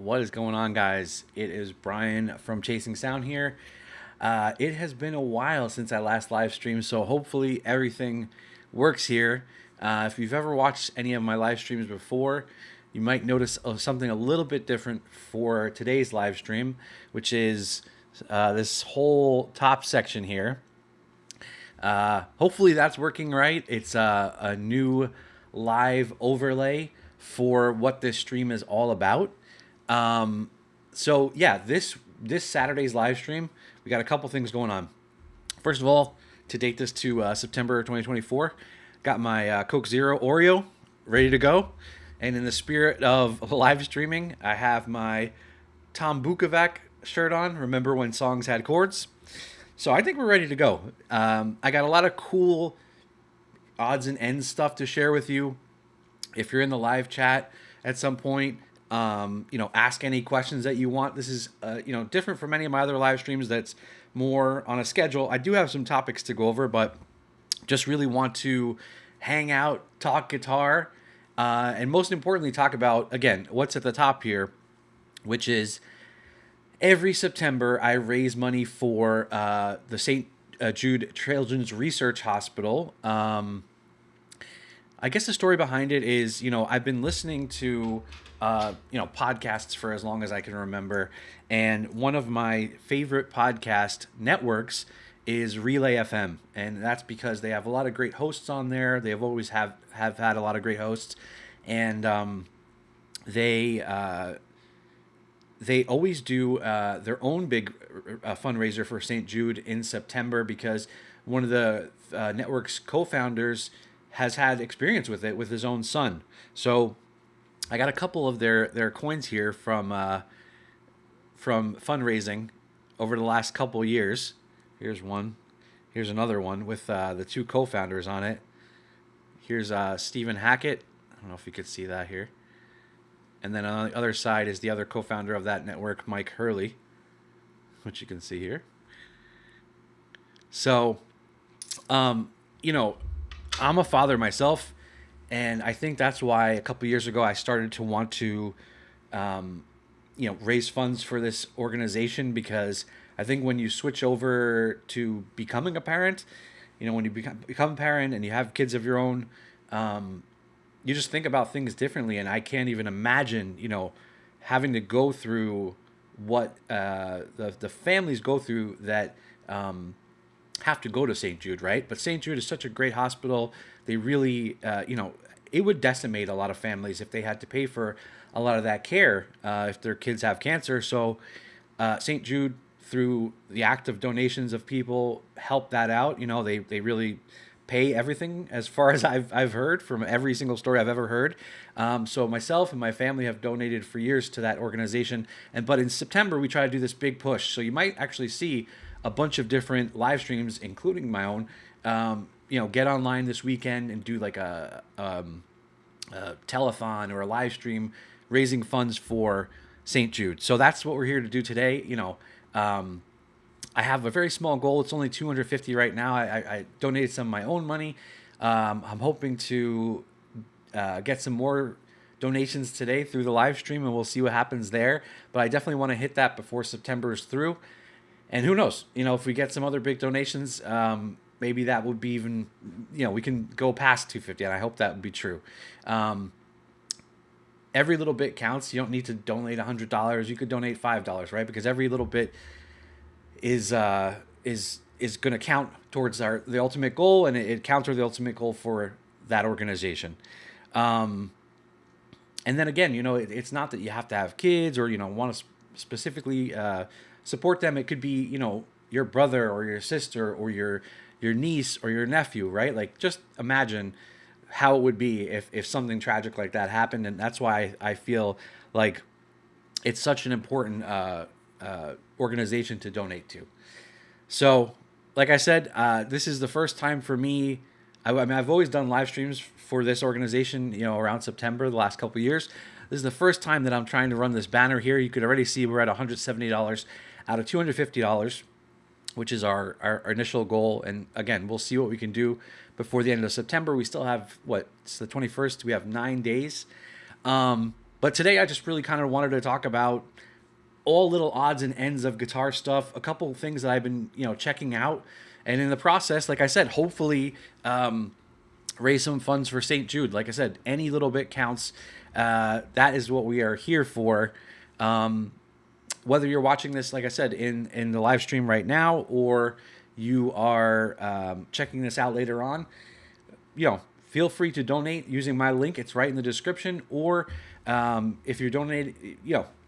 What is going on, guys? It is Brian from Chasing Sound here. It has been a while since I last live streamed, so hopefully everything works here. If you've ever watched any of my live streams before, you might notice something a little bit different for today's live stream, which is this whole top section here. Hopefully that's working right. It's a new live overlay for what this stream is all about. So yeah, this Saturday's live stream, we got a couple things going on. First of all, to date this to September 2024, got my Coke Zero Oreo ready to go. And in the spirit of live streaming, I have my Tom Bukovac shirt on. Remember when songs had chords? So I think we're ready to go. I got a lot of cool odds and ends stuff to share with you. If you're in the live chat at some point, ask any questions that you want. This is, different from any of my other live streams that's more on a schedule. I do have some topics to go over, but just really want to hang out, talk guitar, and most importantly, talk about, again, what's at the top here, which is every September I raise money for the St. Jude Children's Research Hospital. I guess the story behind it is, I've been listening to podcasts for as long as I can remember. And one of my favorite podcast networks is Relay FM. And that's because they have a lot of great hosts on there. They have always have had a lot of great hosts. And they always do their own big fundraiser for St. Jude in September, because one of the network's co-founders has had experience with it with his own son. So I got a couple of their coins here from fundraising over the last couple years. Here's one. Here's another one with the two co-founders on it. Here's Stephen Hackett. I don't know if you could see that here. And then on the other side is the other co-founder of that network, Mike Hurley, which you can see here. So, I'm a father myself. And I think that's why a couple years ago I started to want to, raise funds for this organization, because I think when you switch over to becoming a parent, when you become a parent and you have kids of your own, you just think about things differently. And I can't even imagine, having to go through what the families go through that have to go to St. Jude, right? But St. Jude is such a great hospital. They really, it would decimate a lot of families if they had to pay for a lot of that care if their kids have cancer. So St. Jude, through the act of donations of people, help that out. They really pay everything as far as I've heard from every single story I've ever heard. So myself and my family have donated for years to that organization. But in September, we try to do this big push. So you might actually see a bunch of different live streams, including my own, get online this weekend and do like a telethon or a live stream raising funds for St. Jude. So that's what we're here to do today. I have a very small goal. It's only $250 right now. I donated some of my own money. I'm hoping to get some more donations today through the live stream, and we'll see what happens there. But I definitely want to hit that before September is through. And who knows? If we get some other big donations, maybe that would be even, we can go past 250, and I hope that would be true. Every little bit counts. You don't need to donate $100. You could donate $5, right? Because every little bit is going to count towards the ultimate goal, and it counts toward the ultimate goal for that organization. And then again, it's not that you have to have kids or want to specifically support them. It could be your brother or your sister or your niece or your nephew, right? Like, just imagine how it would be if something tragic like that happened. And that's why I feel like it's such an important organization to donate to. So, like I said, this is the first time for me. I've always done live streams for this organization, around September, the last couple of years. This is the first time that I'm trying to run this banner here. You could already see we're at $170 out of $250, which is our initial goal. And again, we'll see what we can do before the end of September. We still have, it's the 21st. We have 9 days. But today I just really kind of wanted to talk about all little odds and ends of guitar stuff, a couple of things that I've been, checking out. And in the process, like I said, hopefully raise some funds for St. Jude. Like I said, any little bit counts. That is what we are here for. Whether you're watching this, like I said, in the live stream right now, or you are checking this out later on, feel free to donate using my link. It's right in the description. Or if you're donating,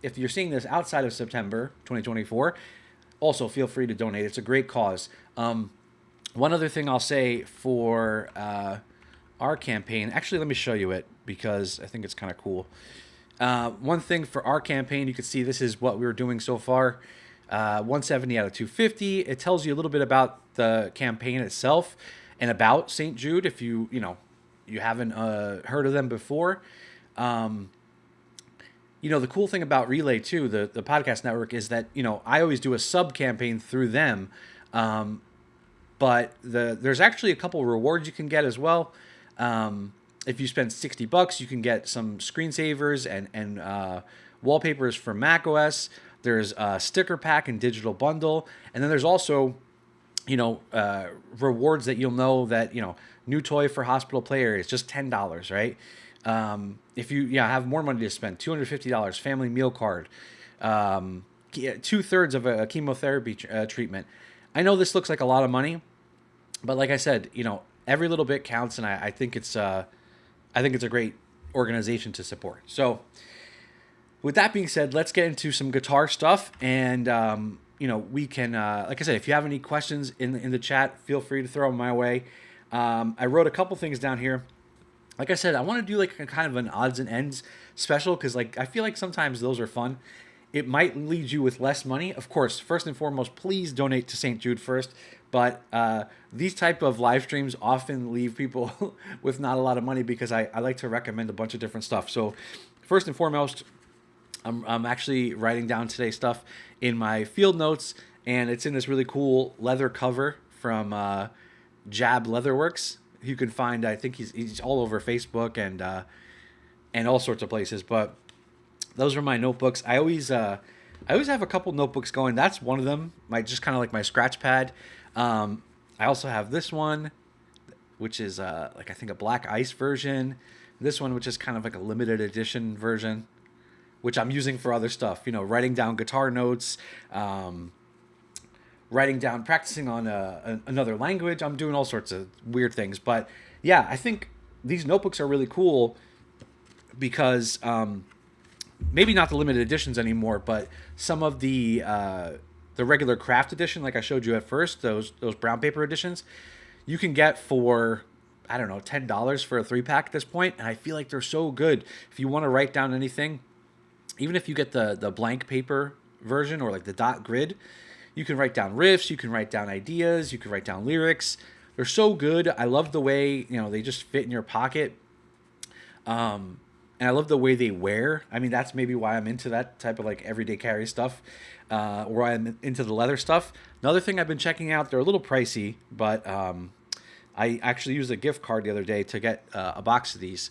if you're seeing this outside of September 2024, also feel free to donate. It's a great cause. One other thing I'll say for our campaign, actually, let me show you it because I think it's kind of cool. One thing for our campaign, you can see this is what we're doing so far. 170 out of 250. It tells you a little bit about the campaign itself and about St. Jude if you haven't heard of them before. The cool thing about Relay too, the podcast network, is that I always do a sub campaign through them, but there's actually a couple rewards you can get as well. If you spend $60, you can get some screensavers and wallpapers for macOS. There's a sticker pack and digital bundle, and then there's also rewards that you'll know that new toy for hospital player is just $10, right? If you have more money to spend, $250, family meal card, 2/3 of a chemotherapy treatment. I know this looks like a lot of money, but like I said, every little bit counts, and I think it's a great organization to support. So with that being said, let's get into some guitar stuff, and we can, like I said, if you have any questions in the chat, feel free to throw them my way. I wrote a couple things down here. Like I said, I want to do like a kind of an odds and ends special because I feel like sometimes those are fun. It might lead you with less money. Of course, first and foremost, please donate to St. Jude first. But these type of live streams often leave people with not a lot of money because I like to recommend a bunch of different stuff. So first and foremost, I'm actually writing down today's stuff in my field notes, and it's in this really cool leather cover from Jab Leatherworks. You can find, I think he's all over Facebook and all sorts of places. But those are my notebooks. I always have a couple notebooks going. That's one of them. Just kind of like my scratch pad. I also have this one, which is I think a black ice version. This one, which is kind of like a limited edition version, which I'm using for other stuff. Writing down guitar notes, practicing on another language. I'm doing all sorts of weird things. But yeah, I think these notebooks are really cool because maybe not the limited editions anymore, but some of the regular craft edition, like I showed you at first, those brown paper editions, you can get for, I don't know, $10 for a 3-pack at this point, and I feel like they're so good. If you want to write down anything, even if you get the blank paper version or like the dot grid, you can write down riffs, you can write down ideas, you can write down lyrics. They're so good. I love the way, they just fit in your pocket. And I love the way they wear. I mean, that's maybe why I'm into that type of like everyday carry stuff, or I'm into the leather stuff. Another thing I've been checking out, they're a little pricey, but I actually used a gift card the other day to get a box of these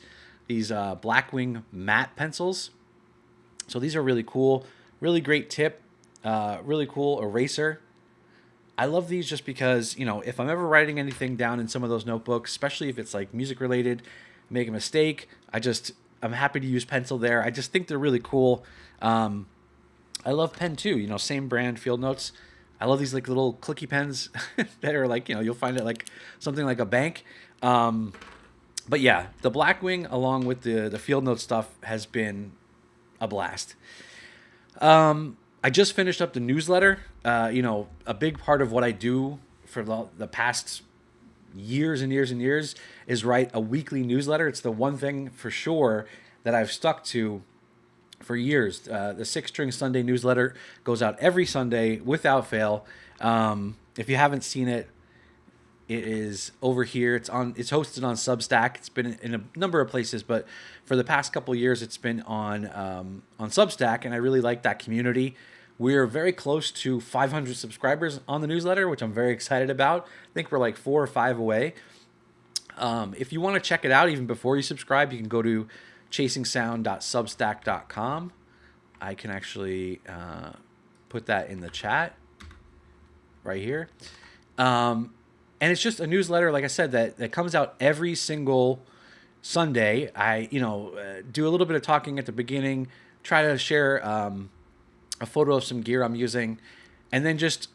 Blackwing matte pencils. So these are really cool, really great tip, really cool eraser. I love these just because, if I'm ever writing anything down in some of those notebooks, especially if it's like music related, make a mistake, I'm happy to use pencil there. I just think they're really cool. I love pen too, same brand, Field Notes. I love these like little clicky pens that are like, you'll find it like something like a bank. But yeah, the Blackwing along with the Field Note stuff has been a blast. I just finished up the newsletter. A big part of what I do for the past years and years and years is write a weekly newsletter. It's the one thing for sure that I've stuck to for years. The Six String Sunday newsletter goes out every Sunday without fail. If you haven't seen it, it is over here. It's hosted on Substack. It's been in a number of places, but for the past couple of years, it's been on Substack, and I really like that community. We're very close to 500 subscribers on the newsletter, which I'm very excited about. I think we're like 4 or 5 away. If you want to check it out, even before you subscribe, you can go to chasingsound.substack.com. I can actually put that in the chat right here. And it's just a newsletter, like I said, that comes out every single Sunday. I, do a little bit of talking at the beginning, try to share a photo of some gear I'm using, and then just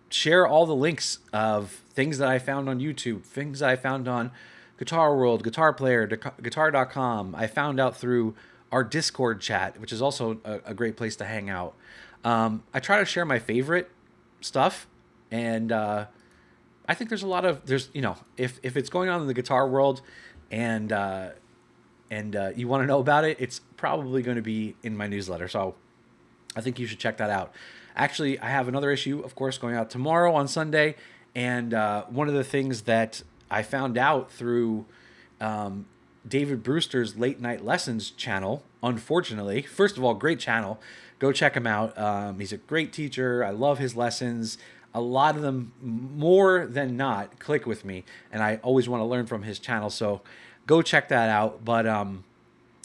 share all the links of things that I found on YouTube, things that I found on Guitar World, Guitar Player, Guitar.com. I found out through our Discord chat, which is also a great place to hang out. I try to share my favorite stuff, and I think there's if it's going on in the guitar world and you want to know about it, it's probably going to be in my newsletter. So I think you should check that out. Actually, I have another issue, of course, going out tomorrow on Sunday. And one of the things that I found out through David Brewster's Late Night Lessons channel, unfortunately, first of all, great channel. Go check him out. He's a great teacher. I love his lessons. A lot of them, more than not, click with me. And I always want to learn from his channel. So go check that out. But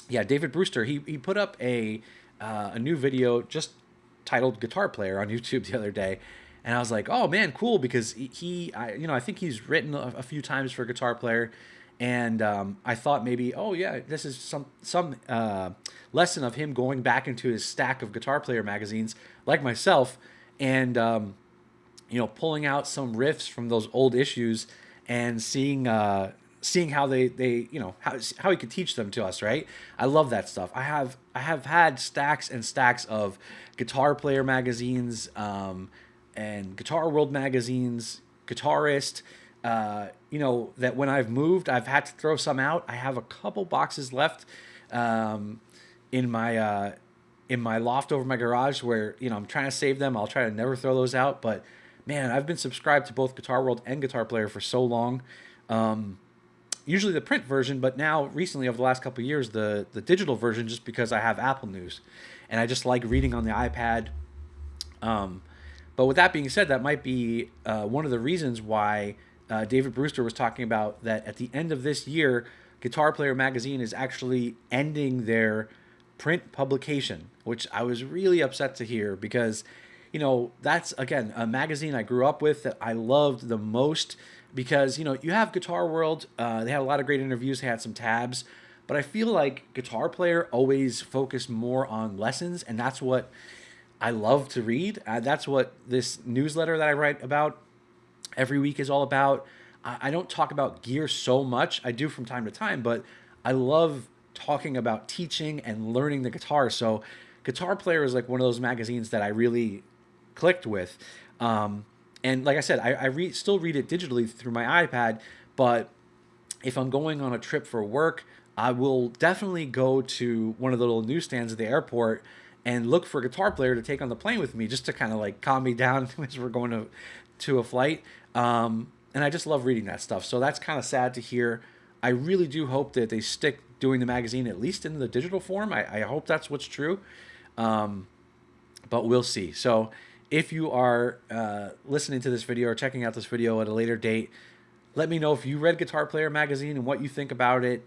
yeah, David Brewster, he put up a new video just titled Guitar Player on YouTube the other day. And I was like, oh man, cool, because I think he's written a few times for Guitar Player. And I thought maybe, oh yeah, this is some lesson of him going back into his stack of Guitar Player magazines like myself and, pulling out some riffs from those old issues and seeing how they how he could teach them to us, right? I love that stuff. I have had stacks and stacks of Guitar Player magazines and Guitar World magazines, Guitarist, that when I've moved, I've had to throw some out. I have a couple boxes left in my loft over my garage where, I'm trying to save them. I'll try to never throw those out, but man, I've been subscribed to both Guitar World and Guitar Player for so long. Usually the print version, but now recently over the last couple of years, the digital version, just because I have Apple News and I just like reading on the iPad. But with that being said, that might be one of the reasons why David Brewster was talking about that at the end of this year, Guitar Player magazine is actually ending their print publication, which I was really upset to hear because, that's, again, a magazine I grew up with that I loved the most because, you have Guitar World. They had a lot of great interviews. They had some tabs. But I feel like Guitar Player always focused more on lessons, and that's what I love to read. That's what this newsletter that I write about every week is all about. I don't talk about gear so much. I do from time to time, but I love talking about teaching and learning the guitar. So Guitar Player is like one of those magazines that I really clicked with. And like I said, still read it digitally through my iPad, but if I'm going on a trip for work, I will definitely go to one of the little newsstands at the airport and look for a guitar player to take on the plane with me, just to kind of like calm me down as we're going to a flight. And I just love reading that stuff. So that's kind of sad to hear. I really do hope that they stick doing the magazine at least in the digital form. I hope that's what's true. But we'll see. So if you are listening to this video or checking out this video at a later date, let me know if you read Guitar Player magazine and what you think about it,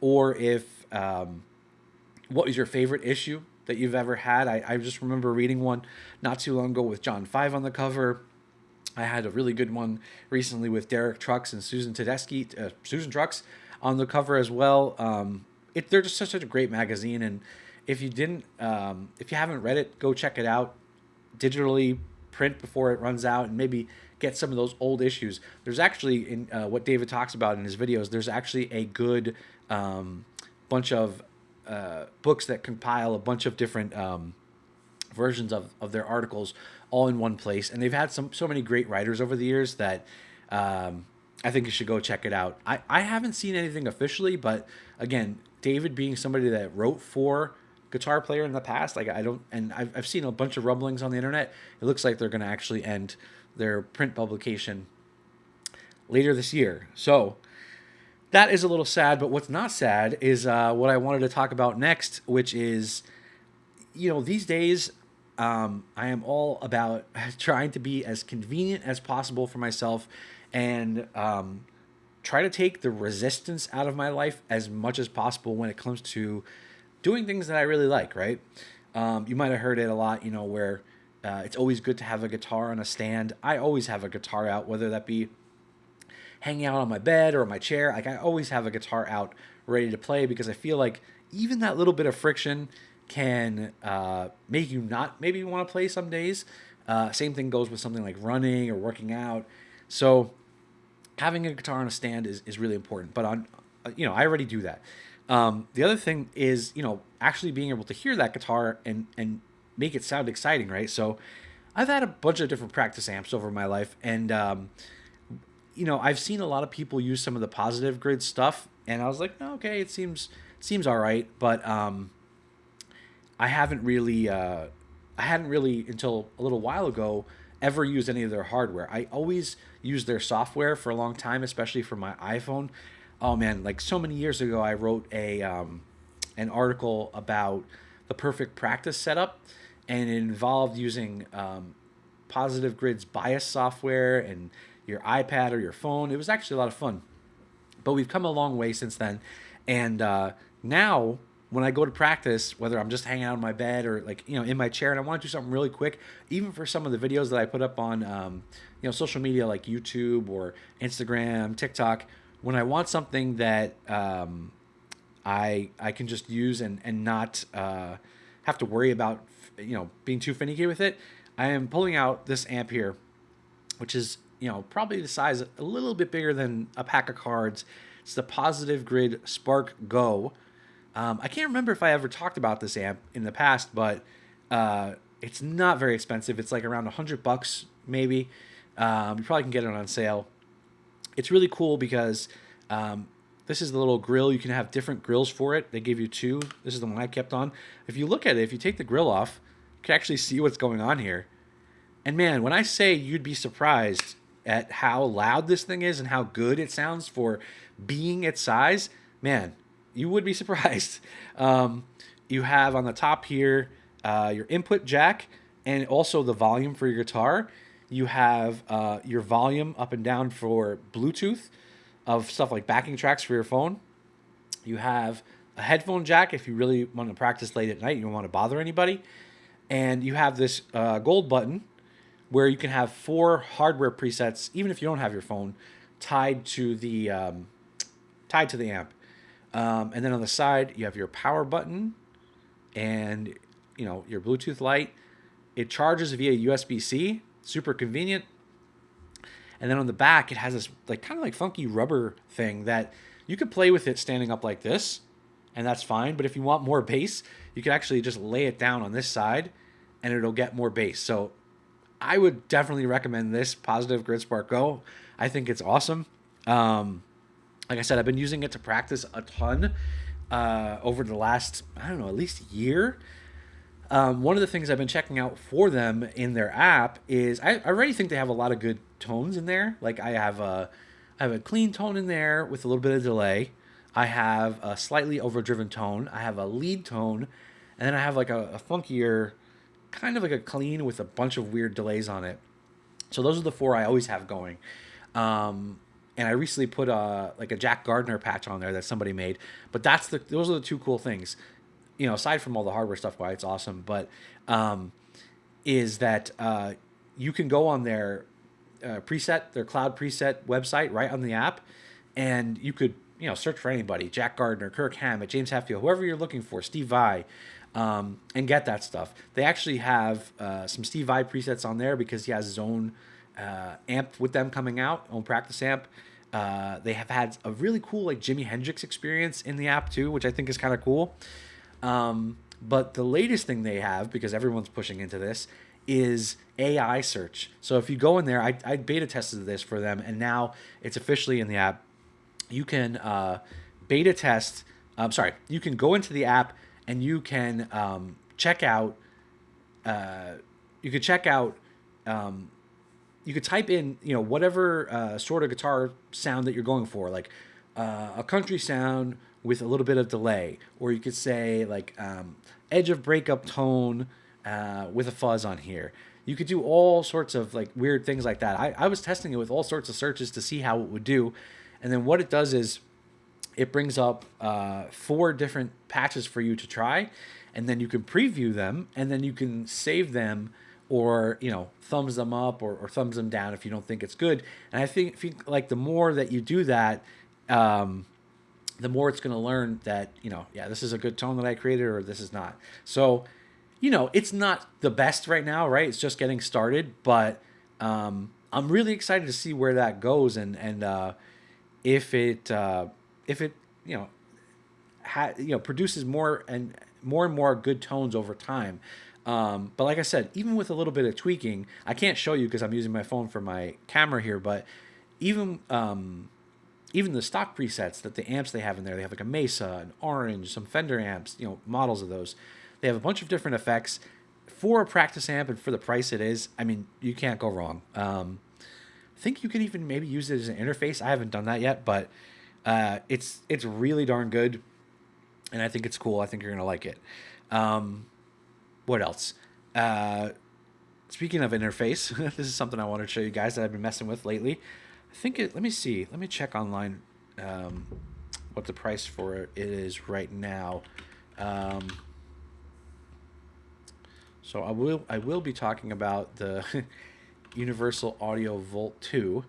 or if what was your favorite issue that you've ever had. I just remember reading one not too long ago with John 5 on the cover. I had a really good one recently with Derek Trucks and Susan Tedeschi, Susan Trucks on the cover as well. They're just such a great magazine, and if you haven't read it, go check it out digitally, print before it runs out, and maybe get some of those old issues. There's actually, in what David talks about in his videos, there's actually a good bunch of books that compile a bunch of different versions of their articles all in one place. And they've had so many great writers over the years that I think you should go check it out. I haven't seen anything officially, but again, David being somebody that wrote for Guitar Player in the past, like I've seen a bunch of rumblings on the internet. It looks like they're going to actually end their print publication later this year. So that is a little sad, but what's not sad is what I wanted to talk about next, which is, these days I am all about trying to be as convenient as possible for myself and try to take the resistance out of my life as much as possible when it comes to doing things that I really like, right? You might have heard it a lot, where it's always good to have a guitar on a stand. I always have a guitar out, whether that be hanging out on my bed or my chair. Like, I always have a guitar out ready to play, because I feel like even that little bit of friction can make you not maybe want to play some days. Same thing goes with something like running or working out. So having a guitar on a stand is really important. But I already do that. The other thing is, actually being able to hear that guitar and make it sound exciting, right? So I've had a bunch of different practice amps over my life, and I've seen a lot of people use some of the positive grid stuff, and I was like, oh, okay, it seems all right, but I hadn't really until a little while ago ever used any of their hardware. I always used their software for a long time, especially for my iPhone. Oh man, like so many years ago, I wrote an article about the perfect practice setup, and it involved using Positive Grid's bias software and your iPad or your phone. It was actually a lot of fun. But we've come a long way since then, and now when I go to practice, whether I'm just hanging out on my bed or in my chair, and I want to do something really quick, even for some of the videos that I put up on social media like YouTube or Instagram, TikTok. When I want something that I can just use and not have to worry about being too finicky with it, I am pulling out this amp here, which is probably the size a little bit bigger than a pack of cards. It's the Positive Grid Spark Go. I can't remember if I ever talked about this amp in the past, but it's not very expensive. It's like around $100 maybe. You probably can get it on sale. It's really cool because this is the little grill. You can have different grills for it. They give you two. This is the one I kept on. If you look at it, if you take the grill off, you can actually see what's going on here. And man, when I say you'd be surprised at how loud this thing is and how good it sounds for being its size, man, you would be surprised. You have on the top here your input jack and also the volume for your guitar. You have your volume up and down for Bluetooth of stuff like backing tracks for your phone. You have a headphone jack if you really want to practice late at night. You don't want to bother anybody. And you have this gold button where you can have 4 hardware presets, even if you don't have your phone, tied to the amp. And then on the side, you have your power button and your Bluetooth light. It charges via USB-C, super convenient. And then on the back, it has this kind of funky rubber thing that you could play with it standing up like this, and that's fine. But if you want more bass, you can actually just lay it down on this side, and it'll get more bass. So I would definitely recommend this Positive Grid Spark Go. I think it's awesome. Like I said, I've been using it to practice a ton over the last, I don't know, at least year. One of the things I've been checking out for them in their app is I already think they have a lot of good tones in there. Like I have a clean tone in there with a little bit of delay. I have a slightly overdriven tone. I have a lead tone, and then I have like a funkier, kind of like a clean with a bunch of weird delays on it. So those are the four I always have going. And I recently put like a Jack Gardner patch on there that somebody made. But those are the two cool things. You know, aside from all the hardware stuff, why it's awesome, but is that you can go on their their cloud preset website right on the app, and you could search for anybody, Jack Gardner, Kirk Hammett, James Hetfield, whoever you're looking for, Steve Vai, and get that stuff. They actually have some Steve Vai presets on there because he has his own amp with them coming out, own practice amp. They have had a really cool like Jimi Hendrix experience in the app too, which I think is kind of cool. But the latest thing they have, because everyone's pushing into this, is AI search. So if you go in there, I beta tested this for them, and now it's officially in the app. You can beta test. You can go into the app and you can check out. You could check out. You could type in, whatever sort of guitar sound that you're going for, like a country sound with a little bit of delay, or you could say like edge of breakup tone with a fuzz on here. You could do all sorts of like weird things like that. I was testing it with all sorts of searches to see how it would do, and then what it does is it brings up 4 different patches for you to try, and then you can preview them, and then you can save them, or thumbs them up or thumbs them down if you don't think it's good. And I think like the more that you do that, the more it's going to learn that this is a good tone that I created, or this is not. So it's not the best right now, right? It's just getting started, but I'm really excited to see where that goes, and if it produces more and more good tones over time. But like I said, even with a little bit of tweaking, I can't show you because I'm using my phone for my camera here, but even the stock presets that the amps they have in there, they have like a Mesa, an Orange, some Fender amps, models of those. They have a bunch of different effects for a practice amp, and for the price it is, I mean, you can't go wrong. I think you could even maybe use it as an interface. I haven't done that yet, but it's really darn good, and I think it's cool. I think you're gonna like it. What else? Speaking of interface, this is something I wanted to show you guys that I've been messing with lately. Let me see. Let me check online what the price for it is right now. So I will be talking about the Universal Audio Volt 2,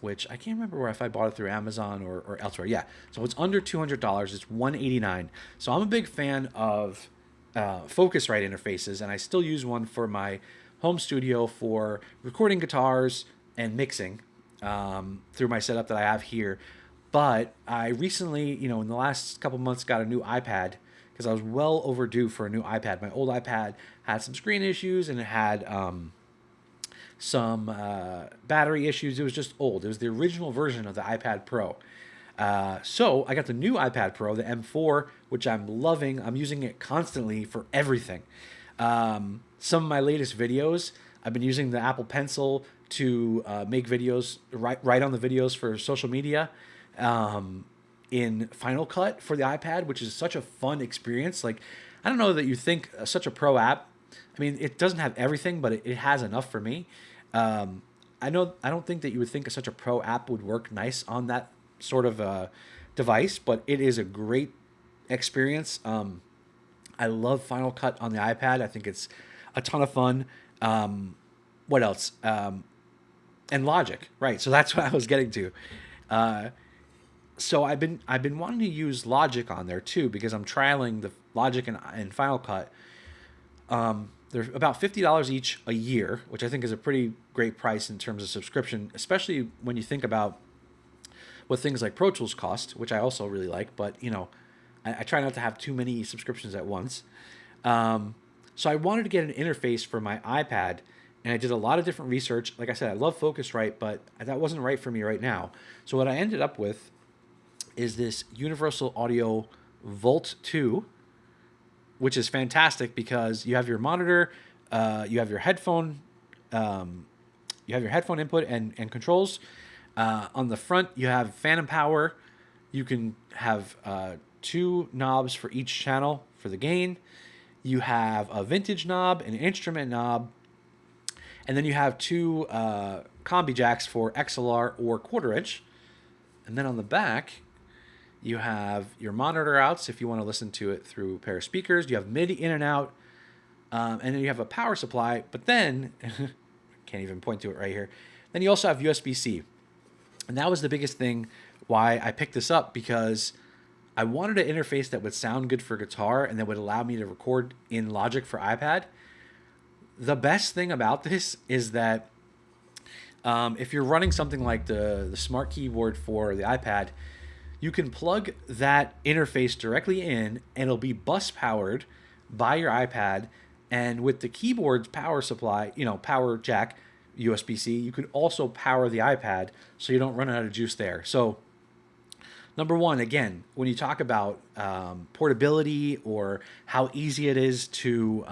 which I can't remember if I bought it through Amazon or elsewhere. Yeah, so it's under $200. It's $189. So I'm a big fan of Focusrite interfaces, and I still use one for my home studio for recording guitars and mixing through my setup that I have here. But I recently, in the last couple months, got a new iPad because I was well overdue for a new iPad. My old iPad had some screen issues, and it had some battery issues. It was just old. It was the original version of the iPad Pro. So I got the new iPad Pro, the M4, which I'm loving. I'm using it constantly for everything. Some of my latest videos, I've been using the Apple Pencil to make videos, write on the videos for social media. In Final Cut for the iPad, which is such a fun experience. Like, I don't know that you think such a pro app. I mean, it doesn't have everything, but it has enough for me. I don't think that you would think such a pro app would work nice on that sort of device, but it is a great experience. I love Final Cut on the iPad. I think it's a ton of fun. What else? And Logic, right? So that's what I was getting to. So I've been wanting to use Logic on there too, because I'm trialing the Logic and Final Cut. They're about $50 each a year, which I think is a pretty great price in terms of subscription, especially when you think about what things like Pro Tools cost, which I also really like. But I try not to have too many subscriptions at once. So I wanted to get an interface for my iPad, and I did a lot of different research. Like I said, I love Focusrite, but that wasn't right for me right now. So what I ended up with is this Universal Audio Volt 2, which is fantastic because you have your monitor, you have your headphone, input and controls. On the front, you have phantom power. You can have 2 knobs for each channel for the gain. You have a vintage knob, an instrument knob, and then you have 2 combi jacks for XLR or 1/4 inch. And then on the back, you have your monitor outs if you want to listen to it through a pair of speakers. You have MIDI in and out, and then you have a power supply. But then, can't even point to it right here. Then you also have USB-C. And that was the biggest thing why I picked this up, because I wanted an interface that would sound good for guitar and that would allow me to record in Logic for iPad. The best thing about this is that if you're running something like the smart keyboard for the iPad, you can plug that interface directly in and it'll be bus powered by your iPad. And with the keyboard's power supply, power jack, USB-C, you could also power the iPad so you don't run out of juice there. So number one, again, when you talk about portability or how easy it is to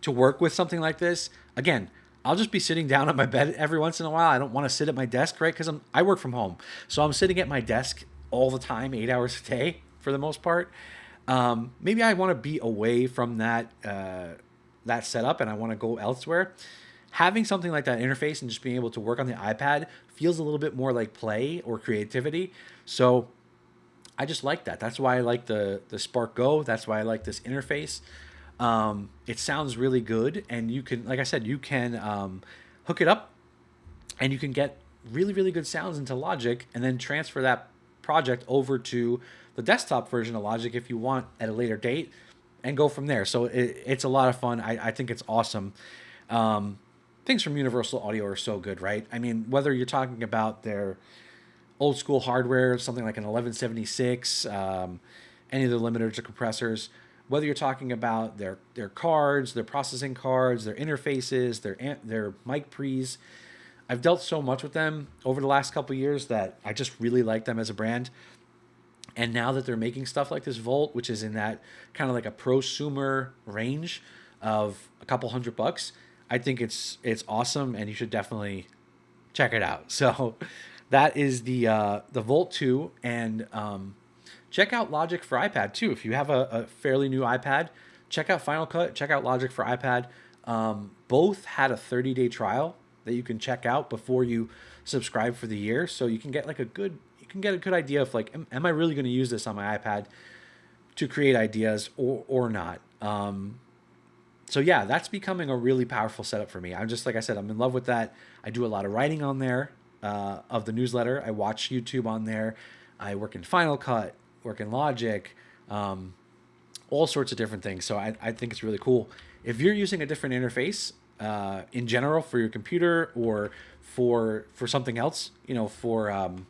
work with something like this, again, I'll just be sitting down at my bed every once in a while. I don't want to sit at my desk, right? Because I work from home. So I'm sitting at my desk all the time, 8 hours a day for the most part. Maybe I want to be away from that setup and I want to go elsewhere. Having something like that interface and just being able to work on the iPad feels a little bit more like play or creativity. So I just like that. That's why I like the Spark Go. That's why I like this interface. It sounds really good, and you can, like I said, you can hook it up and you can get really, really good sounds into Logic and then transfer that project over to the desktop version of Logic if you want at a later date and go from there. So it's a lot of fun. I think it's awesome. Things from Universal Audio are so good, right? I mean, whether you're talking about their old school hardware, something like an 1176, any of the limiters or compressors, whether you're talking about their cards, their processing cards, their interfaces, their mic pre's. I've dealt so much with them over the last couple of years that I just really like them as a brand. And now that they're making stuff like this Volt, which is in that kind of like a prosumer range of a couple $100, I think it's awesome, and you should definitely check it out. So that is the Volt 2, and check out Logic for iPad too. If you have a fairly new iPad, check out Final Cut, check out Logic for iPad. Both had a 30-day trial that you can check out before you subscribe for the year, so you can get a good idea of like, am I really going to use this on my iPad to create ideas or not? So yeah, that's becoming a really powerful setup for me. I'm just, like I said, I'm in love with that. I do a lot of writing on there of the newsletter. I watch YouTube on there. I work in Final Cut, work in Logic, all sorts of different things. So I think it's really cool. If you're using a different interface in general for your computer or for something else, for an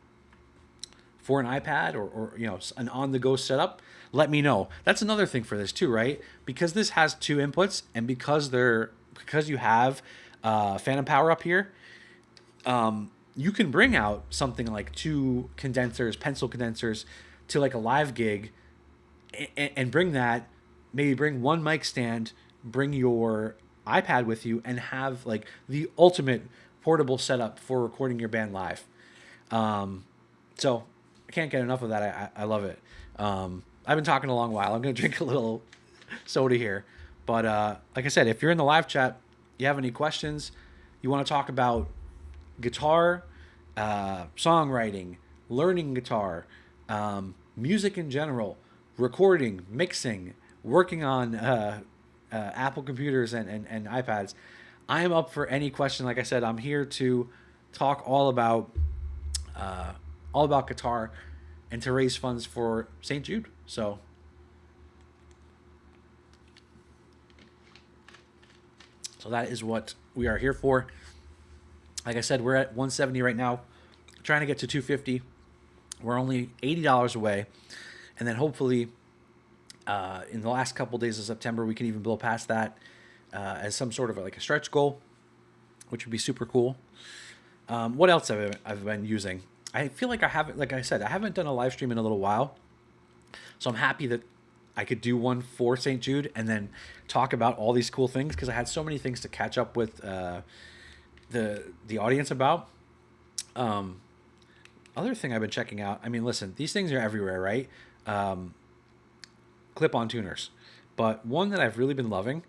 iPad or an on-the-go setup, let me know. That's another thing for this too, right? Because this has 2 inputs, and because you have phantom power up here, you can bring out something like 2 condensers, pencil condensers, to like a live gig, and bring 1 mic stand, bring your iPad with you, and have like the ultimate portable setup for recording your band live. So I can't get enough of that. I love it. I've been talking a long while. I'm going to drink a little soda here. But like I said, if you're in the live chat, you have any questions, you want to talk about guitar, songwriting, learning guitar, music in general, recording, mixing, working on Apple computers and iPads, I am up for any question. Like I said, I'm here to talk all about guitar and to raise funds for St. Jude. So that is what we are here for. Like I said, we're at 170 right now, trying to get to 250. We're only $80 away, and then hopefully in the last couple days of September we can even blow past that as some sort of like a stretch goal. which would be super cool. What else I've been using? I feel like I haven't, like I said, I haven't done a live stream in a little while. So I'm happy that I could do one for St. Jude and then talk about all these cool things, because I had so many things to catch up with the audience about. Other thing I've been checking out, I mean, listen, these things are everywhere, right? Clip-on tuners. But one that I've really been loving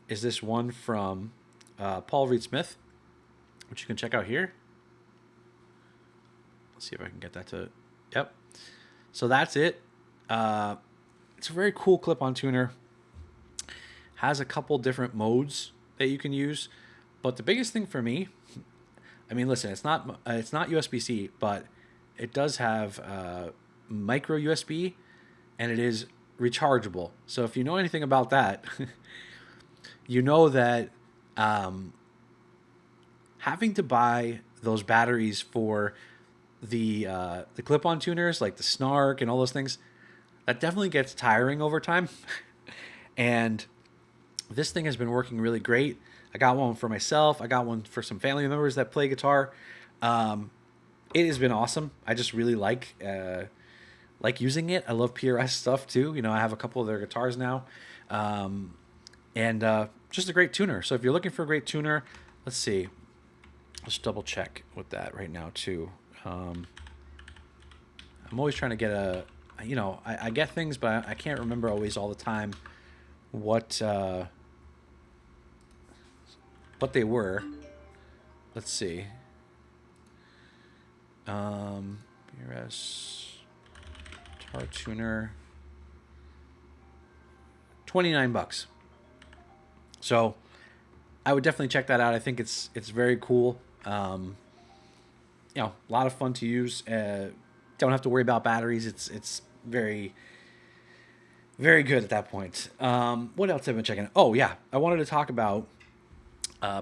is this one from Paul Reed Smith, which you can check out here. Let's see if I can get that to... Yep. So that's it. It's a very cool clip-on tuner. Has a couple different modes that you can use. But the biggest thing for me... I mean, listen, it's not USB-C, but it does have micro USB, and it is rechargeable. So if you know anything about that, you know that having to buy those batteries for the clip-on tuners, like the Snark and all those things, that definitely gets tiring over time. And this thing has been working really great. I got one for myself. I got one for some family members that play guitar. It has been awesome. I just really like using it. I love PRS stuff too. You know, I have a couple of their guitars now, and just a great tuner. So if you're looking for a great tuner, let's see. Let's double check with that right now too. I'm always trying to get I get things, but I can't remember always all the time what they were. Let's see. PRS guitar tuner, $29. So I would definitely check that out. I think it's very cool. A lot of fun to use. Don't have to worry about batteries. It's very, very good at that point. What else have I been checking? Oh yeah, I wanted to talk about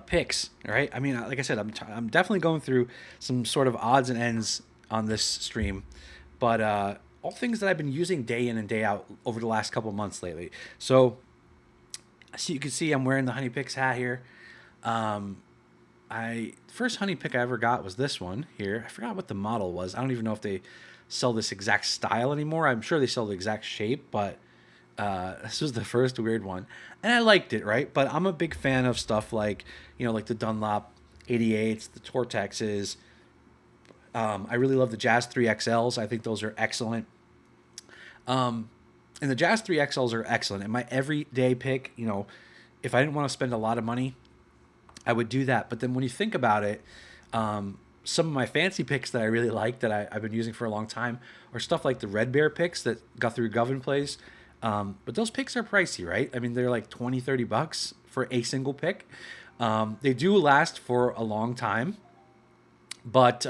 picks. All right. I mean, like I said, I'm definitely going through some sort of odds and ends on this stream, but all things that I've been using day in and day out over the last couple months lately. So you can see I'm wearing the Honey Picks hat here. First Honey Pick I ever got was this one here. I forgot what the model was. I don't even know if they sell this exact style anymore. I'm sure they sell the exact shape, but this was the first weird one, and I liked it, right? But I'm a big fan of stuff like, like the Dunlop 88s, the Tortexes. I really love the Jazz 3XLs. I think those are excellent. And the Jazz 3XLs are excellent. And my everyday pick, if I didn't want to spend a lot of money, I would do that. But then when you think about it, some of my fancy picks that I really like that I've been using for a long time are stuff like the Red Bear picks that Guthrie Govan plays. But those picks are pricey, right? I mean, they're like $20-$30 for a single pick. They do last for a long time, but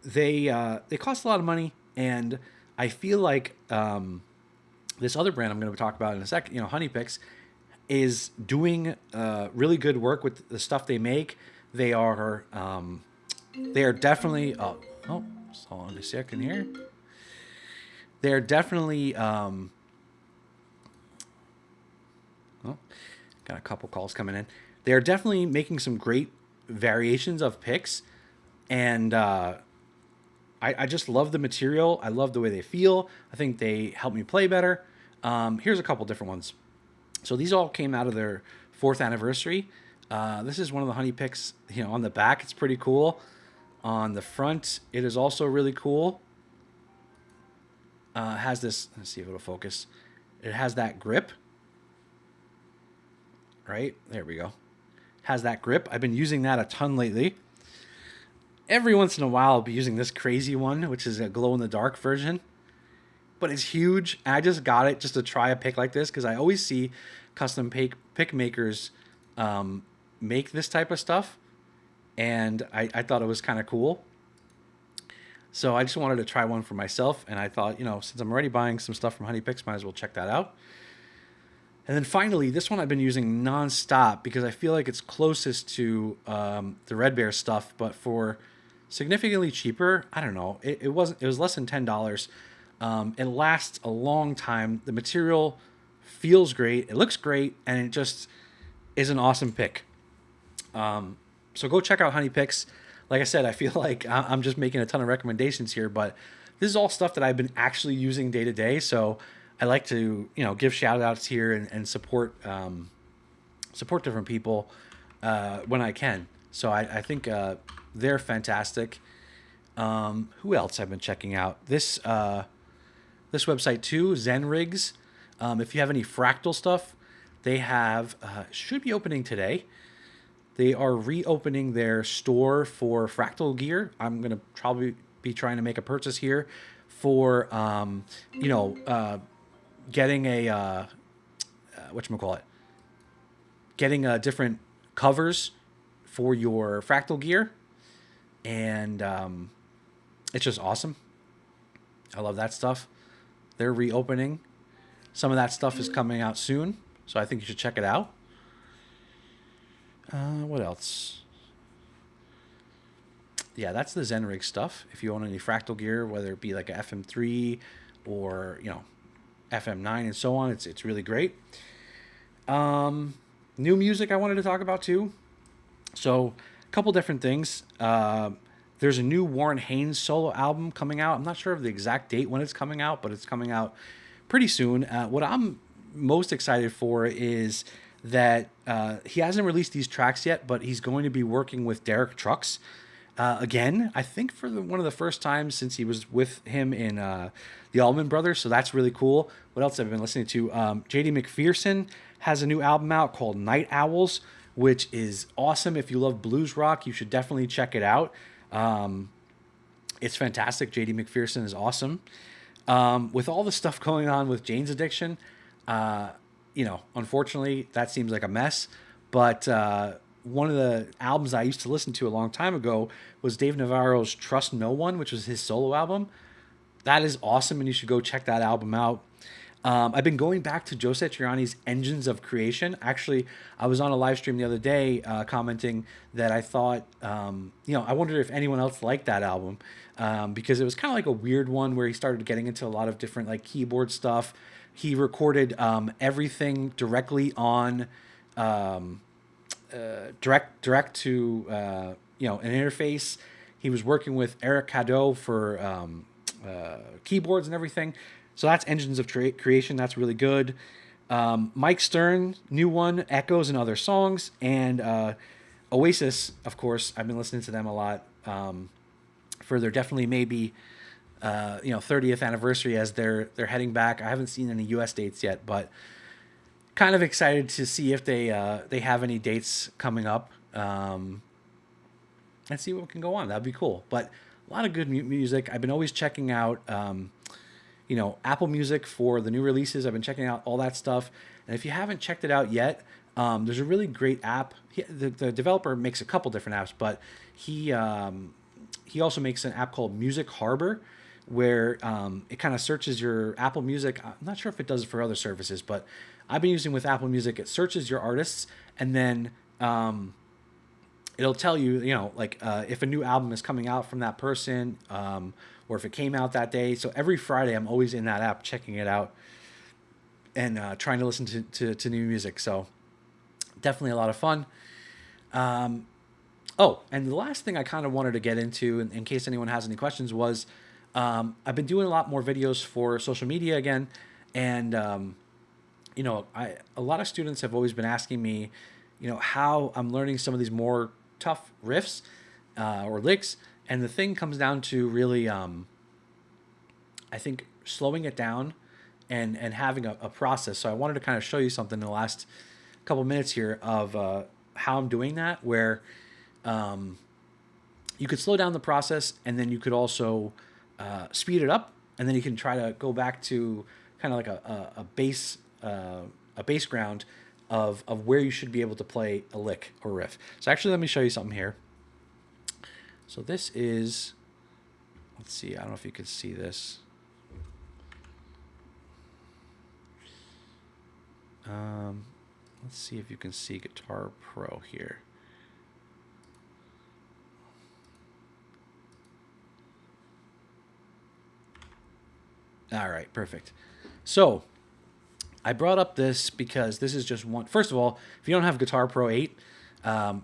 they cost a lot of money, and I feel like this other brand I'm going to talk about in a second, Honey Picks, is doing really good work with the stuff they make. They are definitely hold on a second here. They're definitely got a couple calls coming in. They're definitely making some great variations of picks, and I just love the material. I love the way they feel. I think they help me play better. Here's a couple different ones. So these all came out of their 4th anniversary. This is one of the Honey Picks. On the back, it's pretty cool. On the front, it is also really cool. Has this, let's see if it'll focus. It has that grip. Right? There we go. Has that grip. I've been using that a ton lately. Every once in a while, I'll be using this crazy one, which is a glow-in-the-dark version. But it's huge. I just got it just to try a pick like this, because I always see custom pick makers make this type of stuff. And I thought it was kind of cool. So I just wanted to try one for myself, and I thought, since I'm already buying some stuff from Honey Picks, might as well check that out. And then finally, this one I've been using nonstop because I feel like it's closest to the Red Bear stuff, but for significantly cheaper. I don't know. It was less than $10. It lasts a long time. The material feels great. It looks great, and is an awesome pick. So go check out Honey Picks. Like I said, I feel like I'm just making a ton of recommendations here, but this is all stuff that I've been actually using day to day. So I like to, give shout outs here and support support different people when I can. So I think they're fantastic. Who else I've been checking out? This website too, Zen Rigs. If you have any fractal stuff, they have should be opening today. They are reopening their store for fractal gear. I'm gonna probably be trying to make a purchase here for getting a whatchamacallit, getting different covers for your fractal gear, and it's just awesome. I love that stuff. They're reopening. Some of that stuff is coming out soon, so I think you should check it out. What else? Yeah, that's the Zenrig stuff. If you own any fractal gear, whether it be like a FM3 or FM9 and so on, it's really great. New music I wanted to talk about too. So a couple different things. There's a new Warren Haynes solo album coming out. I'm not sure of the exact date when it's coming out, but it's coming out pretty soon. What I'm most excited for is that he hasn't released these tracks yet, but he's going to be working with Derek Trucks again. I think for one of the first times since he was with him in the Allman Brothers. So that's really cool. What else have I been listening to? JD McPherson has a new album out called Night Owls, which is awesome. If you love blues rock, you should definitely check it out. It's fantastic. JD McPherson is awesome. With all the stuff going on with Jane's Addiction, unfortunately, that seems like a mess. But one of the albums I used to listen to a long time ago was Dave Navarro's Trust No One, which was his solo album. That is awesome, and you should go check that album out. I've been going back to Joe Satriani's Engines of Creation. Actually, I was on a live stream the other day commenting that I thought, I wondered if anyone else liked that album because it was kind of like a weird one where he started getting into a lot of different like keyboard stuff. He recorded everything directly on direct to an interface. He was working with Eric Cadeau for keyboards and everything. So that's Engines of Creation. That's really good. Mike Stern, new one, Echoes and Other Songs. And Oasis, of course. I've been listening to them a lot for their definitely maybe 30th anniversary as they're heading back. I haven't seen any U.S. dates yet, but kind of excited to see if they have any dates coming up and see what can go on. That'd be cool. But a lot of good music. I've been always checking out Apple Music for the new releases. I've been checking out all that stuff. And if you haven't checked it out yet, there's a really great app. The developer makes a couple different apps, but he also makes an app called Music Harbor, where it kind of searches your Apple Music. I'm not sure if it does it for other services, but I've been using with Apple Music. It searches your artists, and then it'll tell you, if a new album is coming out from that person, or if it came out that day. So every Friday, I'm always in that app checking it out and trying to listen to new music. So definitely a lot of fun. And the last thing I kind of wanted to get into, in case anyone has any questions, was I've been doing a lot more videos for social media again. And, a lot of students have always been asking me, how I'm learning some of these more tough riffs or licks. And the thing comes down to really, I think, slowing it down and having a process. So I wanted to kind of show you something in the last couple minutes here of how I'm doing that, where you could slow down the process, and then you could also speed it up, and then you can try to go back to kind of like a bass ground of where you should be able to play a lick or riff. So actually, let me show you something here. So this is, let's see, I don't know if you can see this. Let's see if you can see Guitar Pro here. All right, perfect. So I brought up this because this is just one. First of all, if you don't have Guitar Pro 8,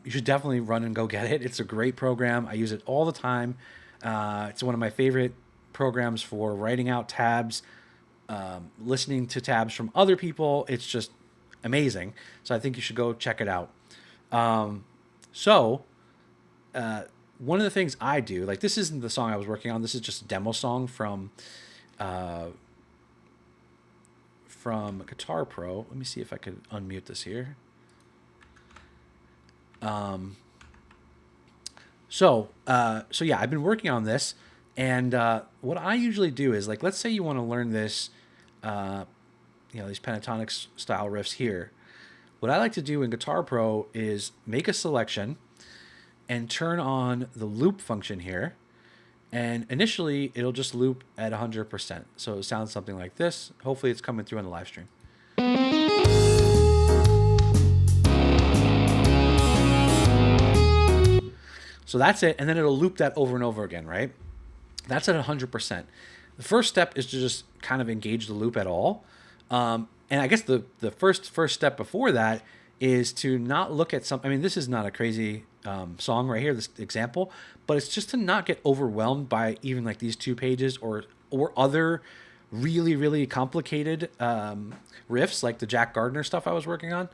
you should definitely run and go get it. It's a great program. I use it all the time. It's one of my favorite programs for writing out tabs, listening to tabs from other people. It's just amazing. So I think you should go check it out. So one of the things I do, like this isn't the song I was working on. This is just a demo song from Guitar Pro. Let me see if I could unmute this here. So yeah, I've been working on this, and what I usually do is, like, let's say you want to learn this, these pentatonic style riffs here. What I like to do in Guitar Pro is make a selection and turn on the loop function here. And initially, it'll just loop at 100%. So it sounds something like this. Hopefully, it's coming through on the live stream. So that's it. And then it'll loop that over and over again, right? That's at 100%. The first step is to just kind of engage the loop at all. And I guess the first step before that is to not look at something. I mean, this is not a crazy song right here, this example, but it's just to not get overwhelmed by even like these 2 pages or other really, really complicated riffs like the Jack Gardner stuff I was working on,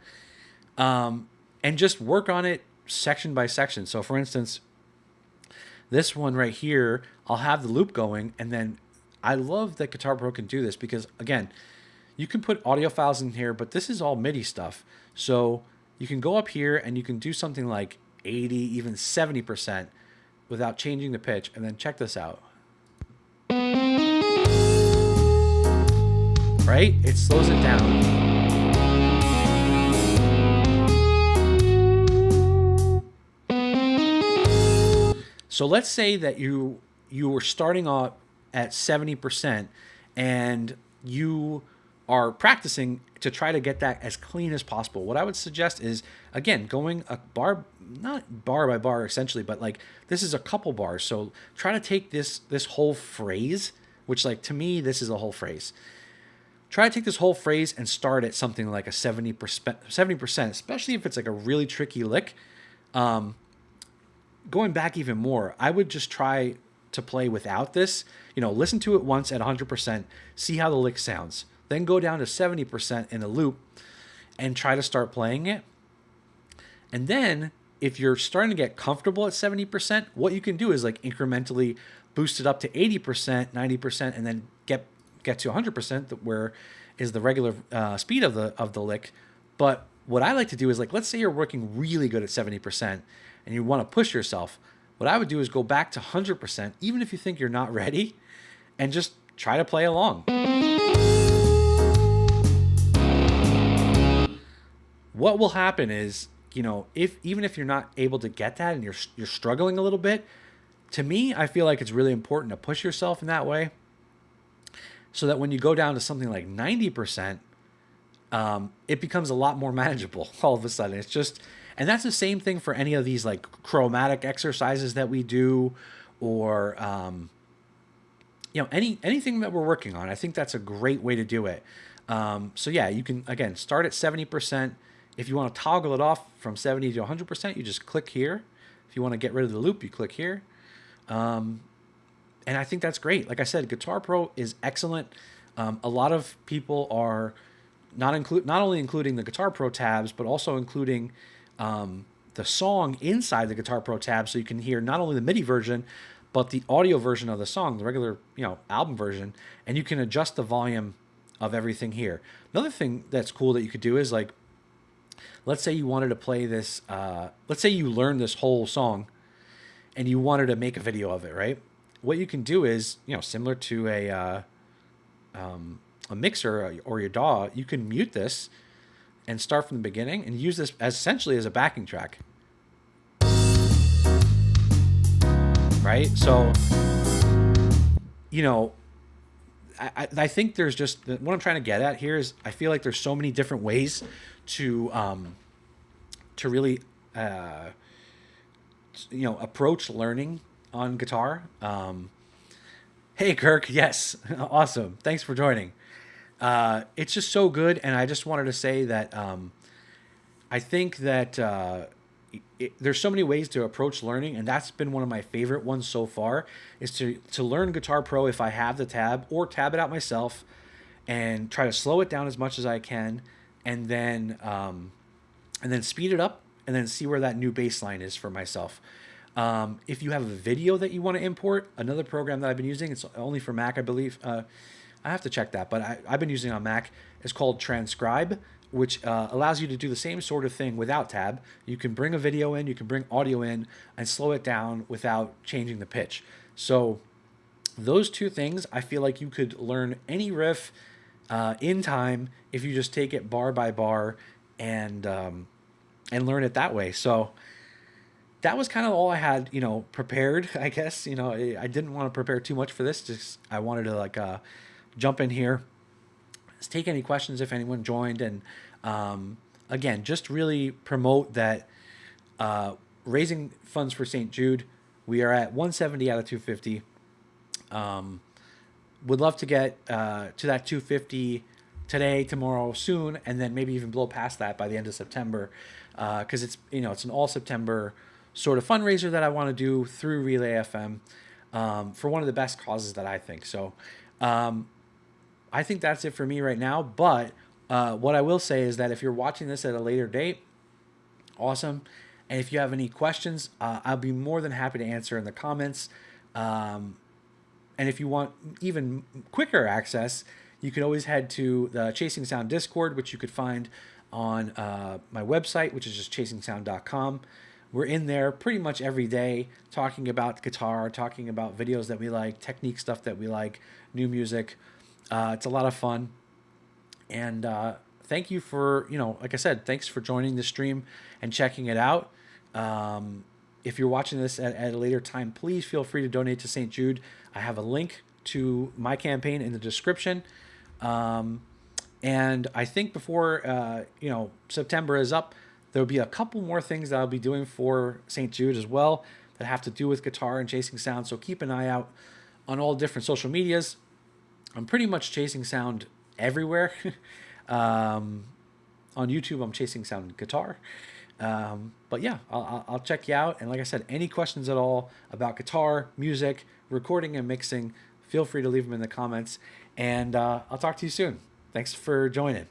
and just work on it section by section. So for instance, this one right here, I'll have the loop going, and then I love that Guitar Pro can do this because, again, you can put audio files in here, but this is all MIDI stuff. So you can go up here and you can do something like 80, even 70% without changing the pitch. And then check this out. Right? It slows it down. So let's say that you were starting off at 70% and you are practicing to try to get that as clean as possible. What I would suggest is, again, going a bar, not bar by bar essentially, but like this is a couple bars. So try to take this whole phrase, which, like, to me, this is a whole phrase. Try to take this whole phrase and start at something like a 70%, especially if it's like a really tricky lick. Going back even more, I would just try to play without this. Listen to it once at 100%, see how the lick sounds. Then go down to 70% in a loop and try to start playing it. And then if you're starting to get comfortable at 70%, what you can do is like incrementally boost it up to 80%, 90%, and then get to 100%, where is the regular speed of the lick. But what I like to do is, like, let's say you're working really good at 70% and you want to push yourself. What I would do is go back to 100%, even if you think you're not ready, and just try to play along. What will happen is, even if you're not able to get that and you're struggling a little bit, to me, I feel like it's really important to push yourself in that way, so that when you go down to something like 90%, it becomes a lot more manageable all of a sudden. It's just, and that's the same thing for any of these like chromatic exercises that we do, or anything that we're working on. I think that's a great way to do it. So yeah, you can, again, start at 70%. If you want to toggle it off from 70 to 100%, you just click here. If you want to get rid of the loop, you click here. And I think that's great. Like I said, Guitar Pro is excellent. A lot of people are not only including the Guitar Pro tabs, but also including the song inside the Guitar Pro tab, so you can hear not only the MIDI version, but the audio version of the song, the regular album version, and you can adjust the volume of everything here. Another thing that's cool that you could do is, like, let's say you wanted to play this. Let's say you learned this whole song, and you wanted to make a video of it, right? What you can do is, similar to a mixer or your DAW, you can mute this and start from the beginning and use this essentially as a backing track. Right? So, I think there's just, what I'm trying to get at here is, I feel like there's so many different ways to really, approach learning on guitar. Hey, Kirk. Yes. Awesome. Thanks for joining. It's just so good, and I just wanted to say that I think that there's so many ways to approach learning, and that's been one of my favorite ones so far. Is to learn Guitar Pro if I have the tab, or tab it out myself, and try to slow it down as much as I can, and then speed it up, and then see where that new bass line is for myself. If you have a video that you want to import, another program that I've been using, it's only for Mac, I believe. I have to check that, but I've been using it on Mac. It's called Transcribe, which allows you to do the same sort of thing without tab. You can bring a video in, you can bring audio in, and slow it down without changing the pitch. So those two things, I feel like you could learn any riff in time if you just take it bar by bar and learn it that way. So that was kind of all I had, prepared, I guess. I didn't want to prepare too much for this. Just I wanted to jump in here, just take any questions if anyone joined, and again, just really promote that raising funds for St. Jude. We are at 170 out of 250. Would love to get to that 250 today, tomorrow, soon, and then maybe even blow past that by the end of September, because it's an all September sort of fundraiser that I want to do through Relay FM for one of the best causes that I think. So I think that's it for me right now. But what I will say is that if you're watching this at a later date, awesome. And if you have any questions, I'll be more than happy to answer in the comments. And if you want even quicker access, you can always head to the Chasing Sound Discord, which you could find on my website, which is just chasingsound.com. We're in there pretty much every day talking about guitar, talking about videos that we like, technique stuff that we like, new music. It's a lot of fun. And thank you for, like I said, thanks for joining the stream and checking it out. If you're watching this at a later time, please feel free to donate to St. Jude. I have a link to my campaign in the description. And I think before, September is up, there'll be a couple more things that I'll be doing for St. Jude as well that have to do with guitar and Chasing Sound. So keep an eye out on all different social medias. I'm pretty much Chasing Sound everywhere. On YouTube, I'm Chasing Sound Guitar. But yeah, I'll check you out. And like I said, any questions at all about guitar, music, recording and mixing, feel free to leave them in the comments. And I'll talk to you soon. Thanks for joining.